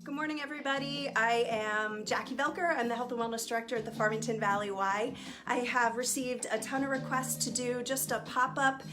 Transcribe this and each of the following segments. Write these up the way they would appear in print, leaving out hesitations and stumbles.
Good morning, everybody. I am Jackie Velker. I'm the Health and Wellness Director at the Farmington Valley Y. I have received a ton of requests to do just a pop-up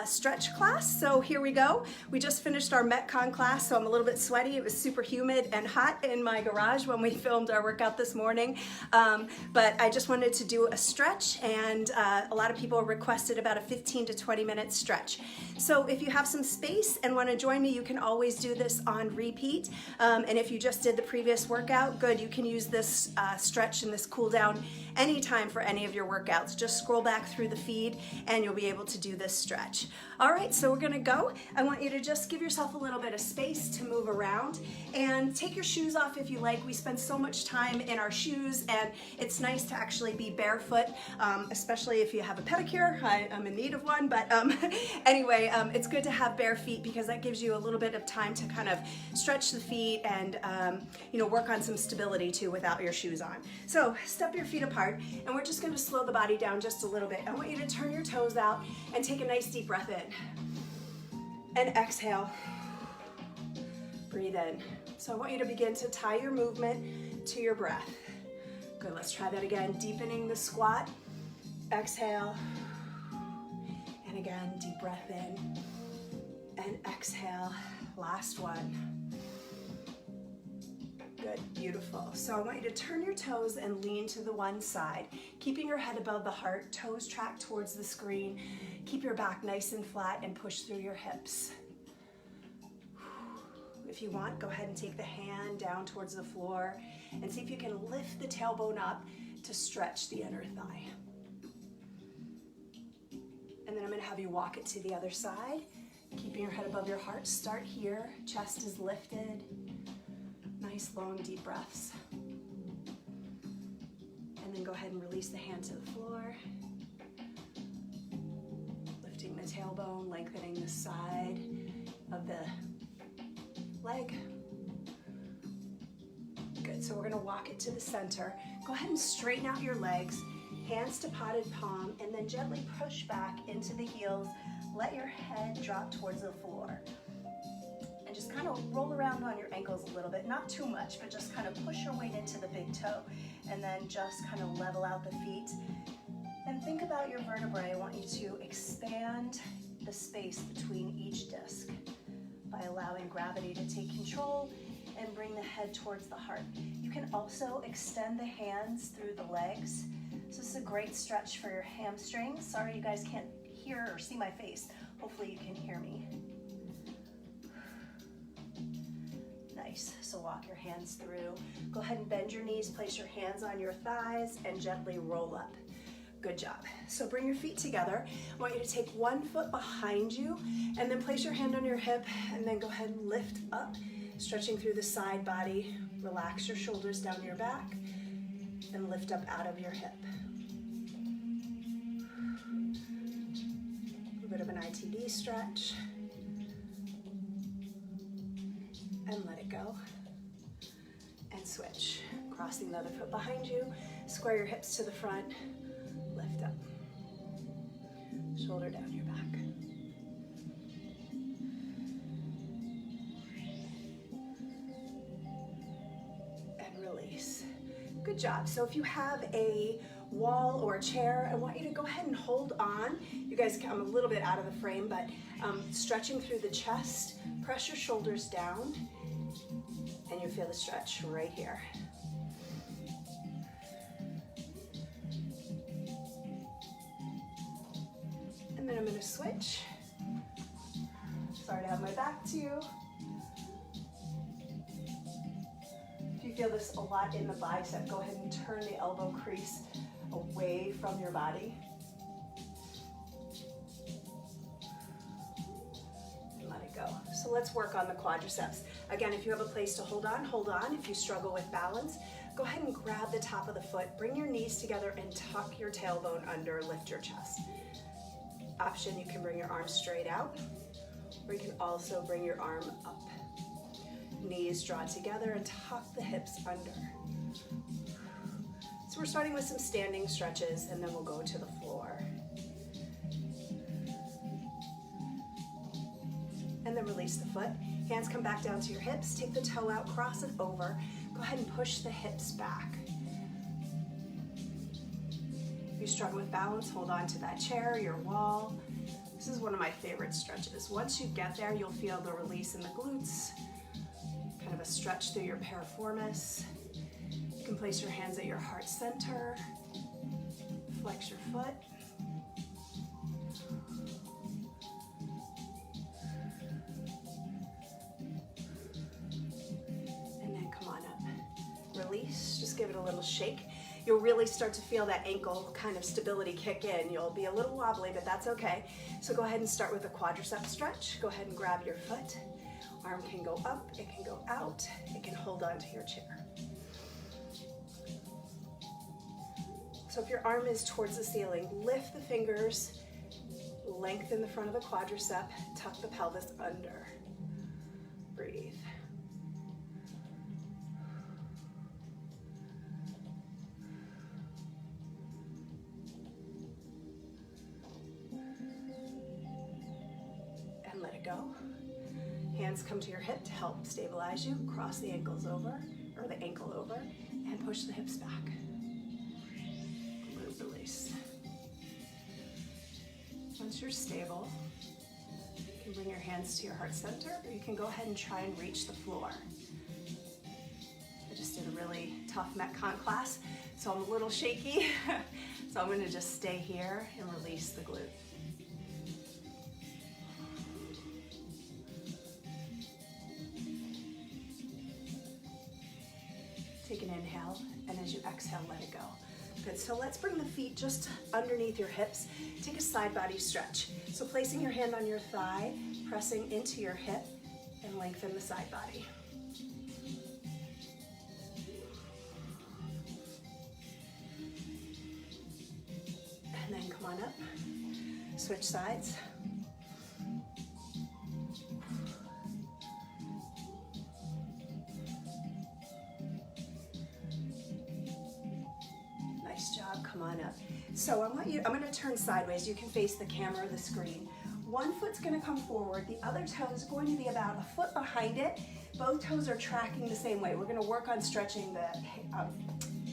stretch class, so here we go. We just finished our Metcon class, so I'm a little bit sweaty. It was super humid and hot in my garage when we filmed our workout this morning, but I just wanted to do a stretch, and a lot of people requested about a 15 to 20 minute stretch. So if you have some space and want to join me, you can always do this on repeat, and if you just did the previous workout, good, you can use this stretch and this cool down anytime for any of your workouts. Just scroll back through the feed and you'll be able to do this stretch. All right, so we're gonna go. I want you to just give yourself a little bit of space to move around and take your shoes off if you like. We spend so much time in our shoes and it's nice to actually be barefoot, especially if you have a pedicure. I'm in need of one, but anyway, it's good to have bare feet because that gives you a little bit of time to kind of stretch the feet and work on some stability too without your shoes on. So step your feet apart and we're just going to slow the body down just a little bit. I want you to turn your toes out and take a nice deep breath in and exhale. Breathe in. So I want you to begin to tie your movement to your breath. Good, let's try that again. Deepening the squat. Exhale. And again, deep breath in and exhale. Last one. Good, beautiful. So I want you to turn your toes and lean to the one side, keeping your head above the heart, toes track towards the screen. Keep your back nice and flat and push through your hips. If you want, go ahead and take the hand down towards the floor and see if you can lift the tailbone up to stretch the inner thigh. And then I'm going to have you walk it to the other side, keeping your head above your heart. Start here, chest is lifted. Nice long deep breaths. And then go ahead and release the hand to the floor. Lifting the tailbone, lengthening the side of the leg. Good, so we're gonna walk it to the center. Go ahead and straighten out your legs, hands to potted palm, and then gently push back into the heels. Let your head drop towards the floor. And just kind of roll around on your ankles a little bit, not too much, but just kind of push your weight into the big toe and then just kind of level out the feet. And think about your vertebrae. I want you to expand the space between each disc by allowing gravity to take control and bring the head towards the heart. You can also extend the hands through the legs. So this is a great stretch for your hamstrings. Sorry you guys can't hear or see my face. Hopefully you can hear me. Nice, so walk your hands through. Go ahead and bend your knees, place your hands on your thighs, and gently roll up. Good job. So bring your feet together. I want you to take one foot behind you, and then place your hand on your hip, and then go ahead and lift up, stretching through the side body. Relax your shoulders down your back, and lift up out of your hip. A little bit of an ITD stretch. And let it go. And switch. Crossing the other foot behind you. Square your hips to the front. Lift up. Shoulder down your back. And release. Good job. So if you have a wall or a chair, I want you to go ahead and hold on. You guys, I'm a little bit out of the frame, but stretching through the chest. Press your shoulders down. And you feel the stretch right here. And then I'm going to switch. Sorry to have my back to you. If you feel this a lot in the bicep, go ahead and turn the elbow crease away from your body. So let's work on the quadriceps. Again, if you have a place to hold on, hold on. If you struggle with balance, go ahead and grab the top of the foot, bring your knees together and tuck your tailbone under, lift your chest. Option, you can bring your arms straight out, or you can also bring your arm up. Knees draw together and tuck the hips under. So we're starting with some standing stretches and then we'll go to the floor. And then release the foot. Hands come back down to your hips. Take the toe out, cross it over. Go ahead and push the hips back. If you struggle with balance, hold on to that chair, your wall. This is one of my favorite stretches. Once you get there, you'll feel the release in the glutes, kind of a stretch through your piriformis. You can place your hands at your heart center, flex your foot. And then come on up. Release, just give it a little shake. You'll really start to feel that ankle kind of stability kick in. You'll be a little wobbly, but that's okay. So go ahead and start with a quadricep stretch. Go ahead and grab your foot. Arm can go up, it can go out, it can hold on to your chair. So if your arm is towards the ceiling, lift the fingers, lengthen the front of the quadricep, tuck the pelvis under. Breathe. And let it go. Hands come to your hip to help stabilize you. Cross the ankles over, or the ankle over, and push the hips back. Release. Once you're stable, you can bring your hands to your heart center, or you can go ahead and try and reach the floor. I just did a really tough Metcon class, so I'm a little shaky. So I'm going to just stay here and release the glute. Take an inhale, and as you exhale, let it go. Good, so let's bring the feet just underneath your hips. Take a side body stretch. So placing your hand on your thigh, pressing into your hip, and lengthen the side body. And then come on up, switch sides. Come on up. So I'm going to turn sideways. You can face the camera or the screen. One foot's going to come forward. The other toe is going to be about a foot behind it. Both toes are tracking the same way. We're going to work on stretching the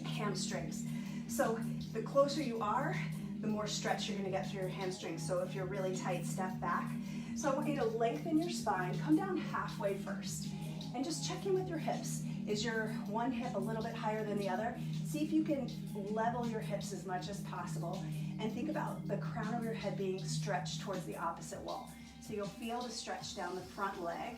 hamstrings. So the closer you are, the more stretch you're going to get through your hamstrings. So if you're really tight, step back. So I want you to lengthen your spine. Come down halfway first. And just check in with your hips. Is your one hip a little bit higher than the other? See if you can level your hips as much as possible, and think about the crown of your head being stretched towards the opposite wall. So you'll feel the stretch down the front leg.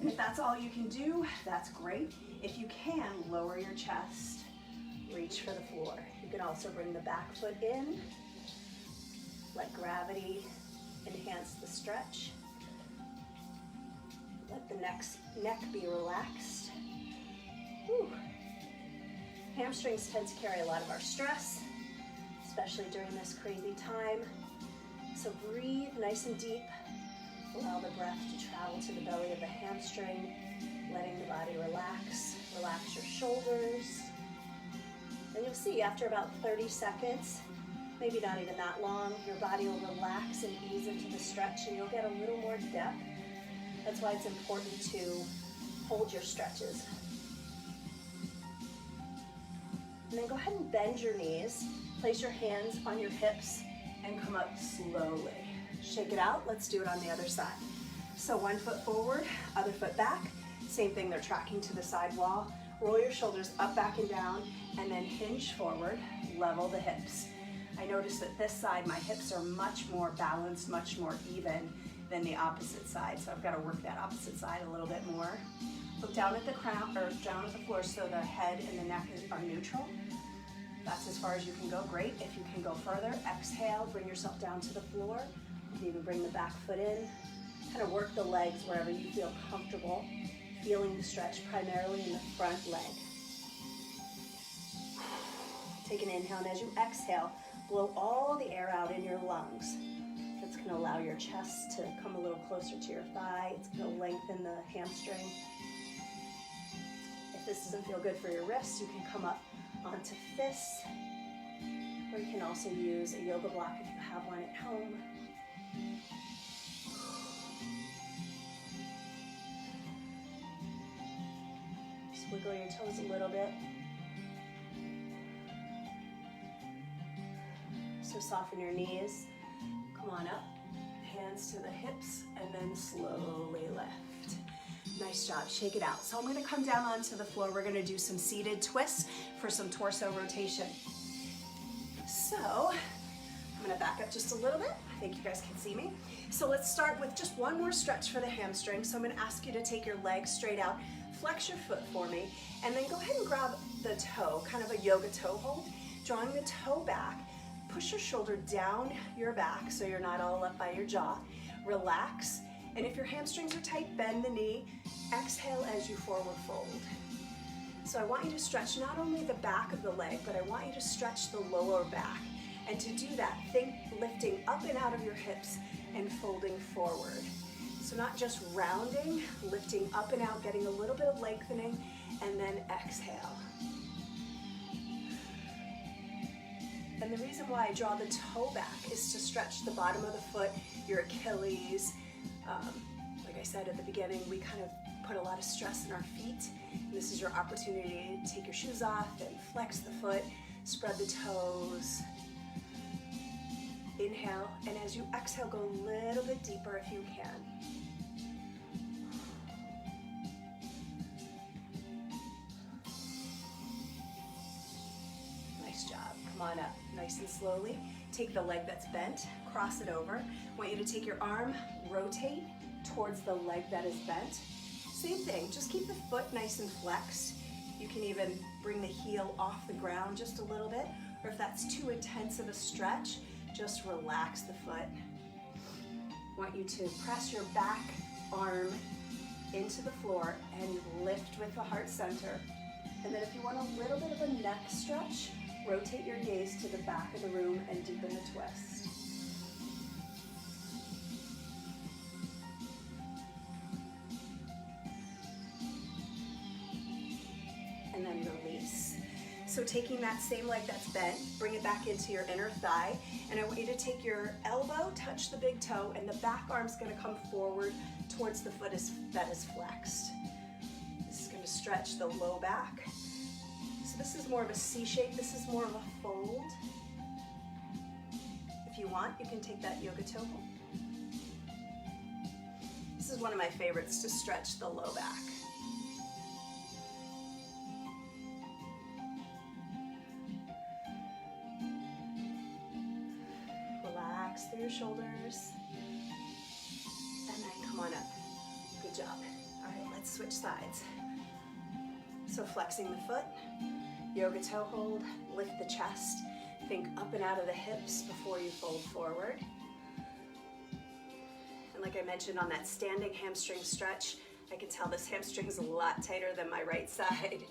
And if that's all you can do, that's great. If you can, lower your chest, reach for the floor. You can also bring the back foot in, let gravity enhance the stretch. Let the neck be relaxed. Whew. Hamstrings tend to carry a lot of our stress, especially during this crazy time. So breathe nice and deep. Allow the breath to travel to the belly of the hamstring, letting the body relax. Relax your shoulders. And you'll see after about 30 seconds, maybe not even that long, your body will relax and ease into the stretch, and you'll get a little more depth. That's why it's important to hold your stretches. And then go ahead and bend your knees. Place your hands on your hips and come up slowly. Shake it out. Let's do it on the other side. So one foot forward, other foot back. Same thing, they're tracking to the side wall. Roll your shoulders up, back, and down, and then hinge forward, level the hips. I notice that this side, my hips are much more balanced, much more even than the opposite side. So I've got to work that opposite side a little bit more. Look down at the crown, or down at the floor, so the head and the neck are neutral. That's as far as you can go. Great. If you can go further, exhale, bring yourself down to the floor. You can even bring the back foot in. Kind of work the legs wherever you feel comfortable. Feeling the stretch primarily in the front leg. Take an inhale, and as you exhale, blow all the air out in your lungs. It's going to allow your chest to come a little closer to your thigh. It's going to lengthen the hamstring. If this doesn't feel good for your wrists, you can come up onto fists, or you can also use a yoga block if you have one at home. Wiggle your toes a little bit. So soften your knees. Come on up. Hands to the hips and then slowly lift. Nice job. Shake it out. So I'm going to come down onto the floor. We're going to do some seated twists for some torso rotation. So I'm going to back up just a little bit. I think you guys can see me. So let's start with just one more stretch for the hamstring. So I'm going to ask you to take your legs straight out. Flex your foot for me. And then go ahead and grab the toe, kind of a yoga toe hold. Drawing the toe back. Push your shoulder down your back so you're not all up by your jaw. Relax. And if your hamstrings are tight, bend the knee. Exhale as you forward fold. So I want you to stretch not only the back of the leg, but I want you to stretch the lower back. And to do that, think lifting up and out of your hips and folding forward. So not just rounding, lifting up and out, getting a little bit of lengthening, and then exhale. And the reason why I draw the toe back is to stretch the bottom of the foot, your Achilles. Like I said at the beginning, we kind of put a lot of stress in our feet. And this is your opportunity to take your shoes off and flex the foot, spread the toes. Inhale, and as you exhale, go a little bit deeper if you can. Nice job. Come on up, nice and slowly. Take the leg that's bent, cross it over. I want you to take your arm, rotate towards the leg that is bent. Same thing, just keep the foot nice and flexed. You can even bring the heel off the ground just a little bit, or if that's too intense of a stretch, just relax the foot. I want you to press your back arm into the floor and lift with the heart center. And then if you want a little bit of a neck stretch, rotate your gaze to the back of the room and deepen the twist. And then release. So taking that same leg that's bent, bring it back into your inner thigh, and I want you to take your elbow, touch the big toe, and the back arm's gonna come forward towards the foot that is flexed. This is gonna stretch the low back. So this is more of a C shape, this is more of a fold. If you want, you can take that yoga toe hold. This is one of my favorites to stretch the low back. Relax through your shoulders. And then come on up. Good job. All right, let's switch sides. So flexing the foot, yoga toe hold, lift the chest, think up and out of the hips before you fold forward. And like I mentioned on that standing hamstring stretch, I can tell this hamstring is a lot tighter than my right side.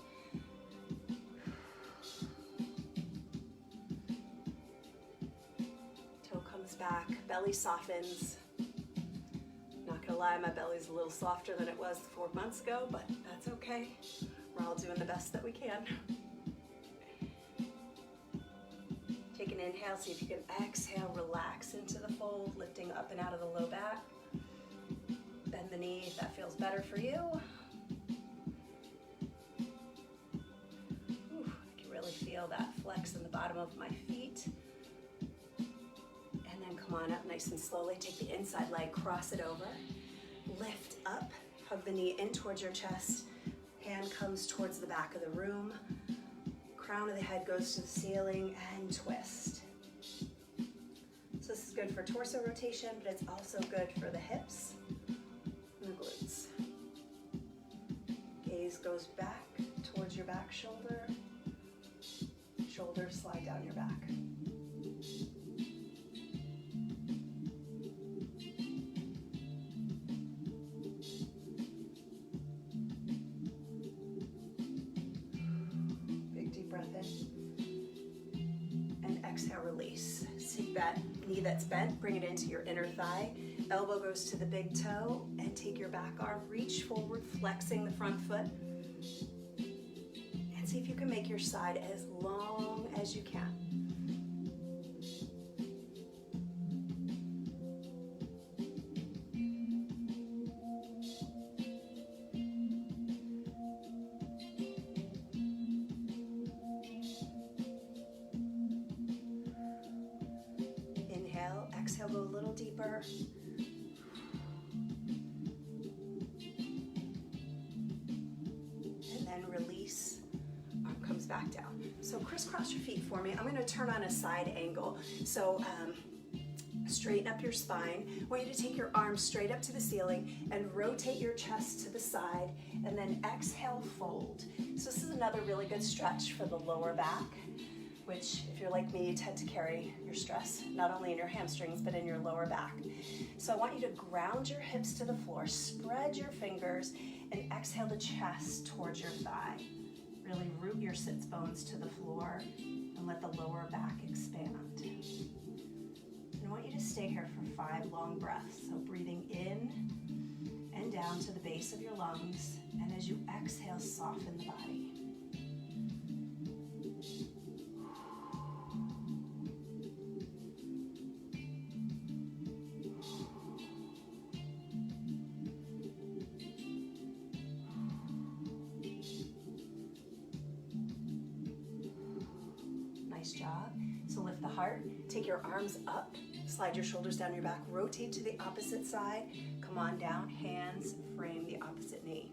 Toe comes back, belly softens. Not gonna lie, my belly's a little softer than it was 4 months ago, but that's okay. We're all doing the best that we can. Take an inhale, see if you can exhale, relax into the fold, lifting up and out of the low back. Bend the knee if that feels better for you. I can really feel that flex in the bottom of my feet. And then come on up nice and slowly. Take the inside leg, cross it over. Lift up, hug the knee in towards your chest. Hand comes towards the back of the room. Crown of the head goes to the ceiling and twist. So this is good for torso rotation, but it's also good for the hips and the glutes. Gaze goes back towards your back shoulder. Shoulders slide down your back. Exhale, release. See that knee that's bent, bring it into your inner thigh. Elbow goes to the big toe, and take your back arm, reach forward, flexing the front foot. And see if you can make your side as long as you can. little deeper. And then release. Arm comes back down. So crisscross your feet for me. I'm going to turn on a side angle. So straighten up your spine. I want you to take your arms straight up to the ceiling and rotate your chest to the side, and then exhale, fold. So this is another really good stretch for the lower back, which if you're like me, you tend to carry your stress not only in your hamstrings but in your lower back. So I want you to ground your hips to the floor, spread your fingers, and exhale the chest towards your thigh. Really root your sits bones to the floor and let the lower back expand. And I want you to stay here for 5 long breaths. So breathing in and down to the base of your lungs, and as you exhale, soften the body. Nice job. So lift the heart, take your arms up, slide your shoulders down your back, rotate to the opposite side, come on down, hands frame the opposite knee.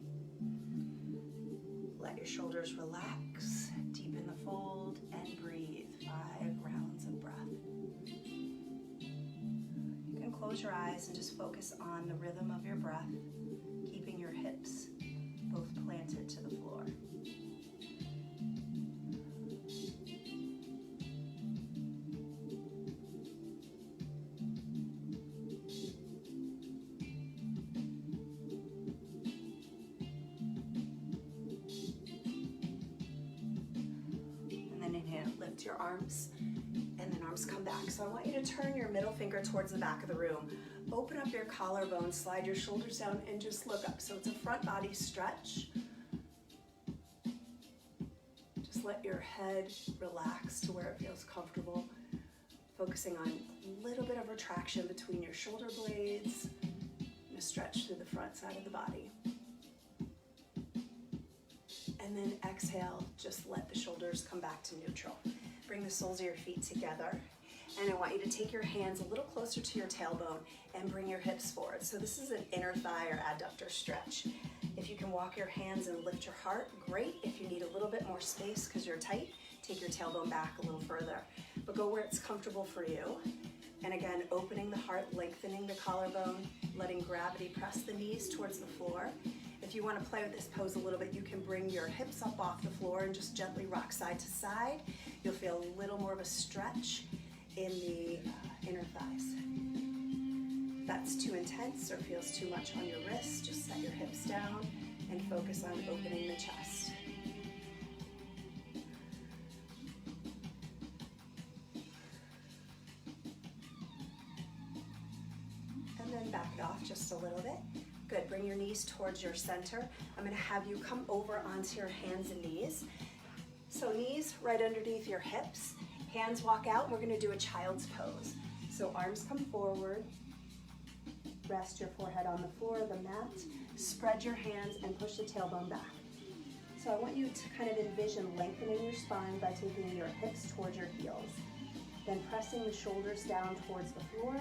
Let your shoulders relax, deepen the fold, and breathe 5 rounds of breath. You can close your eyes and just focus on the rhythm of your breath, keeping your hips both planted to the floor. Lift your arms, and then arms come back. So I want you to turn your middle finger towards the back of the room. Open up your collarbone, slide your shoulders down, and just look up. So it's a front body stretch. Just let your head relax to where it feels comfortable. Focusing on a little bit of retraction between your shoulder blades and a stretch through the front side of the body. And then exhale, just let the shoulders come back to neutral. Bring the soles of your feet together. And I want you to take your hands a little closer to your tailbone and bring your hips forward. So this is an inner thigh or adductor stretch. If you can walk your hands and lift your heart, great. If you need a little bit more space because you're tight, take your tailbone back a little further. But go where it's comfortable for you. And again, opening the heart, lengthening the collarbone, letting gravity press the knees towards the floor. If you want to play with this pose a little bit, you can bring your hips up off the floor and just gently rock side to side. You'll feel a little more of a stretch in the inner thighs. If that's too intense or feels too much on your wrists, just set your hips down and focus on opening the chest. And then back it off just a little bit. Good, bring your knees towards your center. I'm gonna have you come over onto your hands and knees. So knees right underneath your hips, hands walk out, and we're gonna do a child's pose. So arms come forward, rest your forehead on the floor of the mat, spread your hands and push the tailbone back. So I want you to kind of envision lengthening your spine by taking your hips towards your heels, then pressing the shoulders down towards the floor.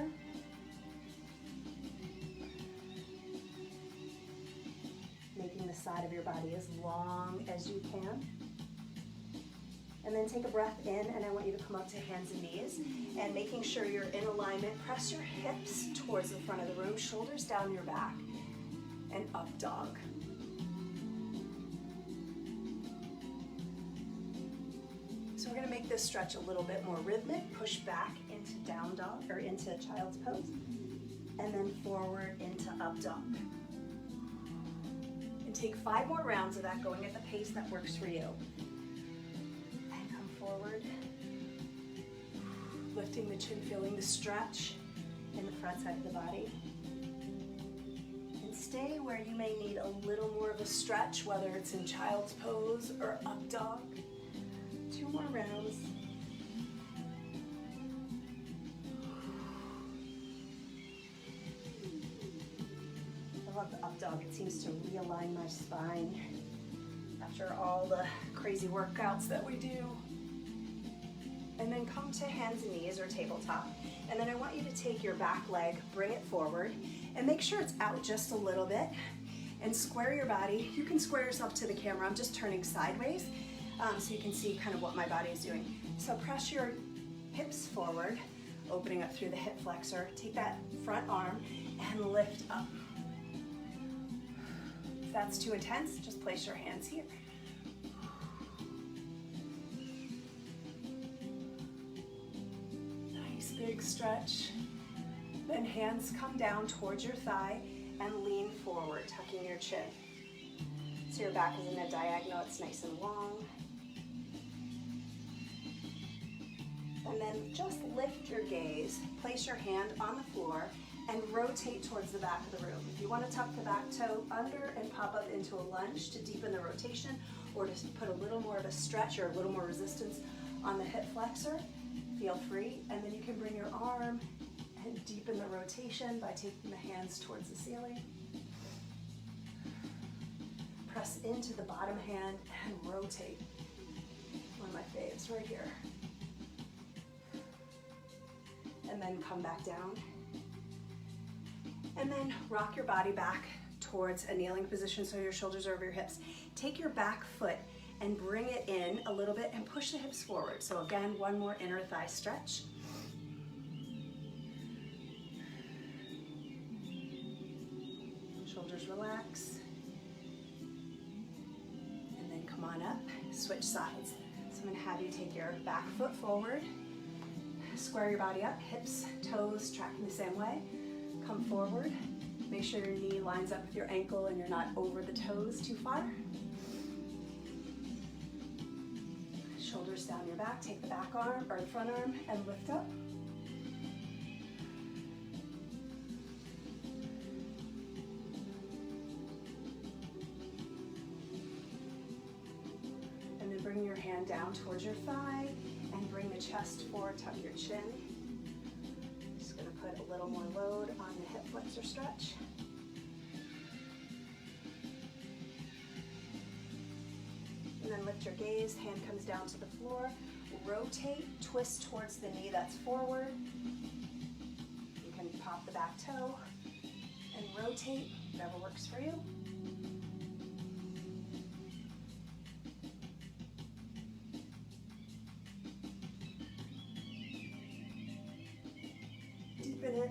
Making the side of your body as long as you can. And then take a breath in, and I want you to come up to hands and knees, and making sure you're in alignment, press your hips towards the front of the room, shoulders down your back, and up dog. So we're gonna make this stretch a little bit more rhythmic. Push back into down dog, or into child's pose, and then forward into up dog. Take 5 more rounds of that, going at the pace that works for you. And come forward, lifting the chin, feeling the stretch in the front side of the body. And stay where you may need a little more of a stretch, whether it's in child's pose or up dog. 2 more rounds. I love the up dog. It seems to realign my spine after all the crazy workouts that we do. And then come to hands and knees or tabletop. And then I want you to take your back leg, bring it forward, and make sure it's out just a little bit. And square your body. You can square yourself to the camera. I'm just turning sideways so you can see kind of what my body is doing. So press your hips forward, opening up through the hip flexor. Take that front arm and lift up. If that's too intense, just place your hands here. Nice big stretch. Then hands come down towards your thigh and lean forward, tucking your chin. So your back is in a diagonal, it's nice and long. And then just lift your gaze, place your hand on the floor, and rotate towards the back of the room. If you want to tuck the back toe under and pop up into a lunge to deepen the rotation, or to put a little more of a stretch or a little more resistance on the hip flexor, feel free. And then you can bring your arm and deepen the rotation by taking the hands towards the ceiling. Press into the bottom hand and rotate. One of my faves right here. And then come back down. And then rock your body back towards a kneeling position so your shoulders are over your hips. Take your back foot and bring it in a little bit and push the hips forward. So again, one more inner thigh stretch. Shoulders relax. And then come on up, switch sides. So I'm gonna have you take your back foot forward, square your body up, hips, toes tracking the same way. Come forward, make sure your knee lines up with your ankle and you're not over the toes too far. Shoulders down your back, take the back arm or the front arm and lift up. And then bring your hand down towards your thigh and bring the chest forward, tuck your chin. Just gonna put a little more load on the hip flexor stretch. And then lift your gaze, hand comes down to the floor. Rotate, twist towards the knee that's forward. You can pop the back toe and rotate, whatever works for you. Deepen it,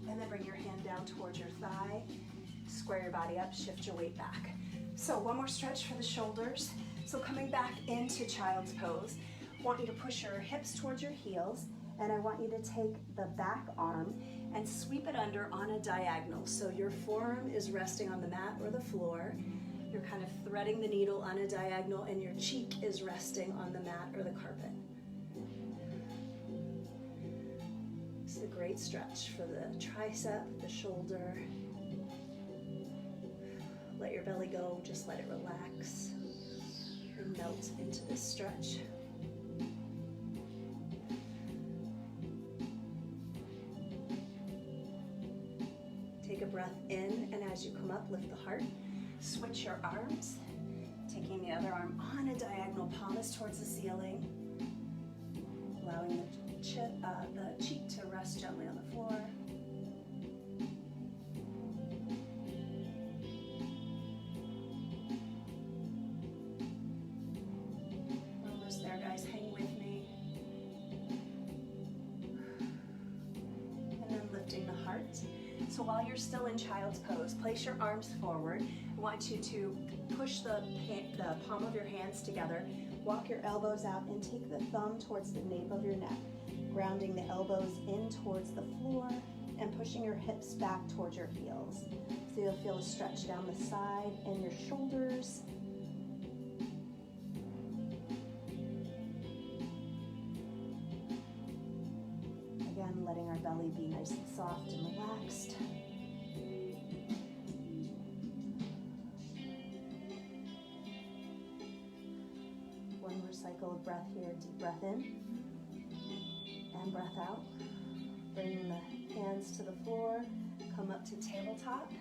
and then bring your hand down towards your thigh. Square your body up, shift your weight back. So one more stretch for the shoulders. So coming back into child's pose, I want you to push your hips towards your heels, and I want you to take the back arm and sweep it under on a diagonal. So your forearm is resting on the mat or the floor. You're kind of threading the needle on a diagonal, and your cheek is resting on the mat or the carpet. It's a great stretch for the tricep, the shoulder. Let your belly go, just let it relax and melt into this stretch. Take a breath in, and as you come up, lift the heart. Switch your arms, taking the other arm on a diagonal, palms towards the ceiling, allowing the cheek to rest gently on the floor. There, guys, hang with me. And then lifting the heart. So while you're still in child's pose, place your arms forward. I want you to push the palm of your hands together, walk your elbows out, and take the thumb towards the nape of your neck, grounding the elbows in towards the floor and pushing your hips back towards your heels. So you'll feel a stretch down the side and your shoulders. Again, letting our belly be nice and soft and relaxed. One more cycle of breath here. Deep breath in and breath out. Bring the hands to the floor. Come up to tabletop.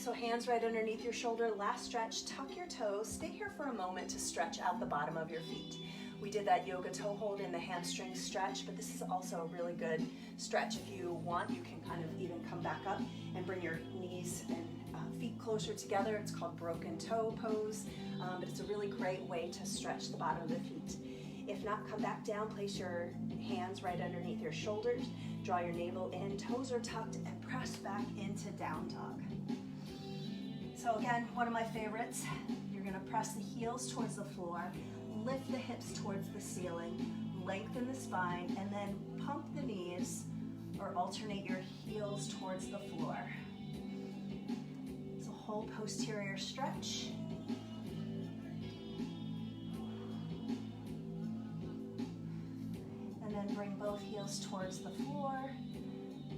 So hands right underneath your shoulder, last stretch, tuck your toes, stay here for a moment to stretch out the bottom of your feet. We did that yoga toe hold in the hamstring stretch, but this is also a really good stretch. If you want, you can kind of even come back up and bring your knees and feet closer together. It's called broken toe pose, but it's a really great way to stretch the bottom of the feet. If not, come back down, place your hands right underneath your shoulders, draw your navel in, toes are tucked, and press back into down dog. So again, one of my favorites, you're gonna press the heels towards the floor, lift the hips towards the ceiling, lengthen the spine, and then pump the knees or alternate your heels towards the floor. So whole posterior stretch. And then bring both heels towards the floor.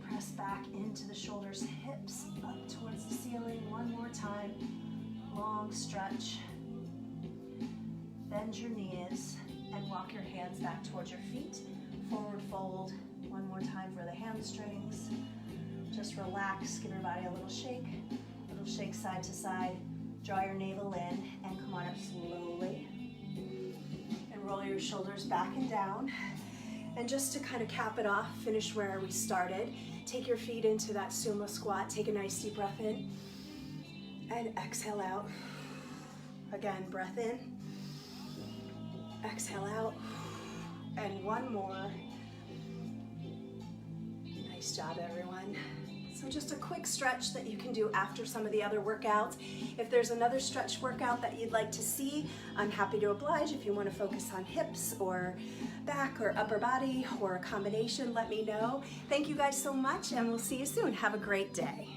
Press back into the shoulders, hips up towards the ceiling. One more time. Long stretch. Bend your knees and walk your hands back towards your feet. Forward fold. One more time for the hamstrings. Just relax, give your body a little shake side to side. Draw your navel in and come on up slowly. And roll your shoulders back and down. And just to kind of cap it off, finish where we started, take your feet into that sumo squat. Take a nice deep breath in and exhale out. Again, breath in, exhale out, and one more. Nice job, everyone. So just a quick stretch that you can do after some of the other workouts. If there's another stretch workout that you'd like to see, I'm happy to oblige. If you want to focus on hips or back or upper body or a combination, let me know. Thank you guys so much, and we'll see you soon. Have a great day.